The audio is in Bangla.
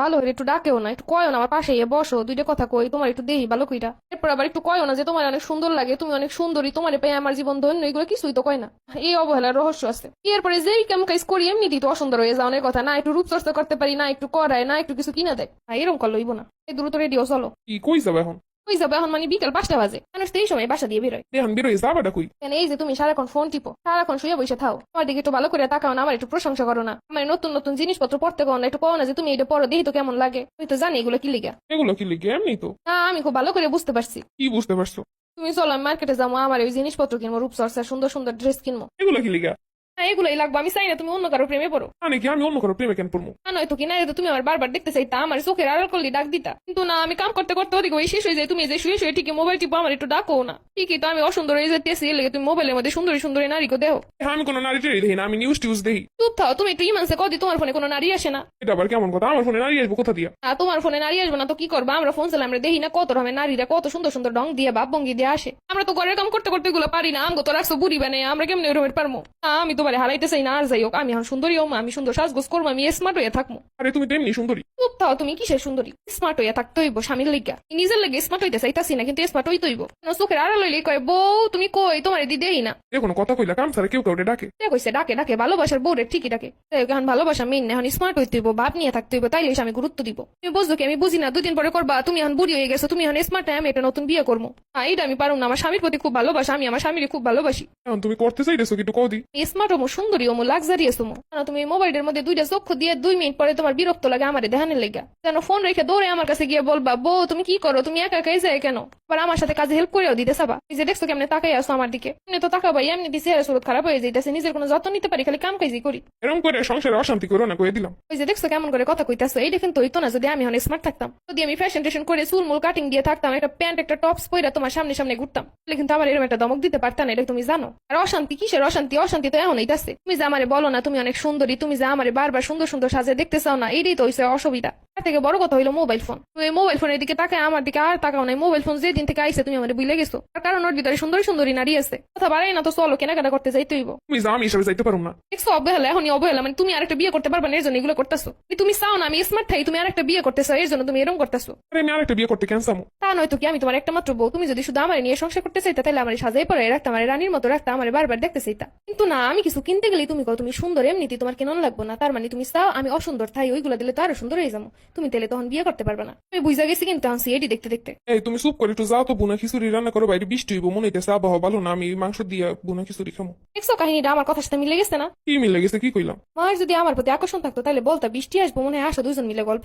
ভালো হলে একটু ডাকেও না, একটু কয়ও না আমার পাশে এসে বসো, দুইটা কথা কই, তোমার একটু দেহি ভালো কইটা। এরপর আবার একটু কয়ও না যে তোমার অনেক সুন্দর লাগে, তুমি অনেক সুন্দরী, তোমার পেয়ে আমার জীবন ধন্য, এগুলো কিছুই তো কয় না। এই অবহেলার রহস্য আছে। এরপরে যেই কাম কাজ করি এমনিতেই তো অসুন্দর হয়ে যাও, অনেক কথা না, একটু রূপচর্চা করতে পারি না, একটু করায় না, একটু কিছু কিনা দেয়, এরকম করলে হইব না। এই দ্রুত রেডিও চলো। কি কই যাবে এখন? ওই যাবো এখন, মানে বিকাল 5টা বাজে, মানুষ তো এই সময় বাসা দিয়ে বেরোয়। এখন বেরোয় যাবাটা কই? কেন এই যে তুমি সারাক্ষণ ফোন টিপো, সারাক্ষণ শুয়ে বসে থাও, আমার দিকে একটু ভালো করে তাকাও না, আমার একটু প্রশংসা করো না, আমার নতুন নতুন জিনিসপত্র পড়তে পারো না, একটু কও না যে তুমি এটা পড়ো দেখি তো কেমন লাগে, তুই তো জানি এগুলো কি লিগা। এগুলো কি লিখে এমনি তো। না আমি খুব ভালো করে বুঝতে পারছি। কি বুঝতে পারছো? তুমি চলো আমি মার্কেটে যাবো, আমার ওই জিনিসপত্র কিনবো, রূপচর্চা সুন্দর সুন্দর ড্রেস কিনবো। এগুলো কি লিখা? না এগুলোই লাগবে, আমি চাই না তুমি অন্য কারো প্রেমে পড়ো। মানে কি আমি অন্য কারো প্রেমে কেন পড়বো? না নয়তো কিনা তো তুমি আমার বারবার দেখতে চাইতা, আমার চোখের আড়াল করলে ডাক দিতা, কিন্তু না আমি কাম করতে করতে ওদিকে ওই শেষ হয়ে যায়, তুমি যে শুয়ে শুয়ে ঠিকই মোবাইল টিপো, আমার একটু ডাকো না। ঠিকই তো আমি অসুন্দর হয়ে যেতেছি, এর লেগে তুমি মোবাইলের মধ্যে সুন্দরী সুন্দরী নারীকে দেও। হ্যাঁ, আমি কোনো নারী টেরি দেখি না, আমি নিউজ টিউজ দেখি। চুপ থাও তুমি, একটু ইমানসে কদি তোমার ফোনে কোনো নারী আসে না। এটা আবার কেমন কথা? আমার ফোনে নারী আসবো কোথা দিয়া? আর তোমার ফোনে নারী আসবে না তো কি করবা, আমরা ফোন চালাই আমরা দেখি না কত রকমের নারীরা কত সুন্দর সুন্দর ঢং দিয়ে ভাব ভঙ্গি দিয়ে আসে, আমরা তো ঘরের কাম করতে করতে এগুলো পারি না, আমগো তো রাখছো বুড়ি বানাই, আমরা কেমনি ওরকমের পারবো। আমি তোমারে হারাইতে চাই না, আর যাই হোক আমি এখন সুন্দরী হম, আমি সুন্দর সাজগোজ করবো, আমি স্মার্ট হয়ে থাকবো। আরে তুমি তো এমনি সুন্দরী। চুপ থাও তুমি, কিসের সুন্দরী? স্মার্ট হইয়া থাকতে হইব স্বামীর লেগা, নিজের লেগে স্মার্ট হইতে চাইতাছি না, কিন্তু স্মার্ট হইতে হইব। চোখের আড়াল হইলে কয় বউ তুমি কই, তোমার দিদেই না। দেখো কথা কইলা কাম ছাড়া কেউ কাউরে ডাকে? কইছে ডাকে ডাকে, ভালোবাসার বউরে ঠিকই ডাকে। এখন ভালোবাসা মেন না, এখন স্মার্ট হইতে হইব, ভাব নিয়ে থাকতে হইব, তাইলে আমি গুরুত্ব দিব। তুমি বুঝছো কি? আমি বুঝি না, 2 দিন পরে করবা, তুমি এখন বুড়ি হয়ে গেছো, তুমি এখন স্মার্ট, আমি একটা নতুন বিয়ে করবো। এইটা আমি পারুম না, আমার স্বামীর প্রতি খুব ভালোবাসা, আমি আমার স্বামীর খুব ভালোবাসি। এখন তুমি করতে চাইতেছো কি একটু কদি? স্মার্ট হমো, সুন্দরী হমো, লাক্সারিয়াস হমো। তুমি মোবাইলের মধ্যে 2টা চক্ষু দিয়ে 2 মিনিট পরে তোমার বিরক্ত লাগে আমারে দেখানোর লেগা, যেন ফোন রেখে দৌড়ে আমার কাছে গিয়ে বলবা বউ তুমি কি করো, তুমি একা একাই যায় কেন, আবার আমার সাথে কাজে হেল্প করেও দিতে চাবা। এই যে দেখছো কেমনে তাকাই আসো আমার দিকে, এমনি তো তাকাবাই, এমনি দিছে সুরত খারাপ হয়ে যাইতেছে, নিজের কোনো যত্ন নিতে পারি, খালি কাম কাজই করি। এরকম করে সংসারে অশান্তি করো না, কয়ে দিলাম। ওই যে দেখছো কেমন করে কথা কইতাছো, এইটা কিন্তু হইতো না যদি আমি এখন স্মার্ট থাকতাম, যদি আমি ফ্যাশন টেশন করে চুল মুল কাটিং দিয়ে থাকতাম, একটা প্যান্ট একটা টপস পরে তোমার সামনে সামনে ঘুরতাম, তাহলে কিন্তু আমার এরকম একটা দমক দিতে পারতাম না, এটা তুমি জানো। আর অশান্তি কিসের অশান্তি? অশান্তি তো এখন হইতাছে, তুমি যে আমারে বলো না তুমি অনেক সুন্দরী, তুমি যে আমারে বারবার সুন্দর সুন্দর সাজে দেখতে চাও না, এইটাই তো হইছে অসুবিধা। তার থেকে বড় কথা হইলো মোবাইল ফোন, তুমি মোবাইল ফোনের দিকে তাকায় আমার দিকে আর তাকাও নাই, মোবাইল ফোন যেদিন থেকে আইসে তুমি আমারে ভুলে গেছো, তার কারণ ওর ভিতরে সুন্দরী সুন্দরী নারী আছে। কথা বাড়াই না তো, চলো কেনাকাটা করতে যাইতে হইব। তুমি যাও, আমি হিসাবে যাইতে পারুম না। দেখছো অবহেলা, এখনই অবহেলা, মানে তুমি আরেকটা বিয়ে করতে পারবা না এর জন্য এগুলো করতেছো। তুমি চাও না আমি স্মার্ট থাই, তুমি আরেকটা বিয়ে করতেছো এর জন্য তুমি এরকম করতেছো। আরে আমি আরেকটা বিয়ে করতে ক্যান্সামো। তা নয়তো কি, আমি তোমার একটা মাত্র বউ, তুমি যদি শুধু আমার নিয়ে সংসার করতে চাইতা তাহলে আমার সাজাই পরে রাখতাম, আমার রানীর মতো রাখতাম, আমার বারবার দেখতে চাইতা। কিন্তু না, আমি কিছু কিনতে গেলে তুমি কও তুমি সুন্দর, এমনিতে তোমার কেন লাগবো না, তার মানে তুমি চাও আমি অসুন্দর থাই, ওইগুলো দিলে তো আরো সুন্দর হয়ে যাবো, তুমি তাহলে তখন বিয়ে করতে পারবে না। আমি বুঝা গেছি কিন্তু আনছি এটি দেখতে দেখতে। এই তুমি চুপ করে একটু যাও তো, বুনা খিচুড়ি রান্না করো, বাইরে বৃষ্টি হইব, মনে হইতেছে আবহাওয়া ভালো না, আমি মাংস দিয়ে বুনা খিচুড়ি খামো। দেখছো কাহিনীটা আমার কথার সাথে মিলে গেছে না? কি মিলে গেছে? কি কইলাম? মায়ের যদি আমার প্রতি আকর্ষণ থাকতো তাহলে বলতা বৃষ্টি আসবো, মনে হয় আসো দুজন মিলে গল্প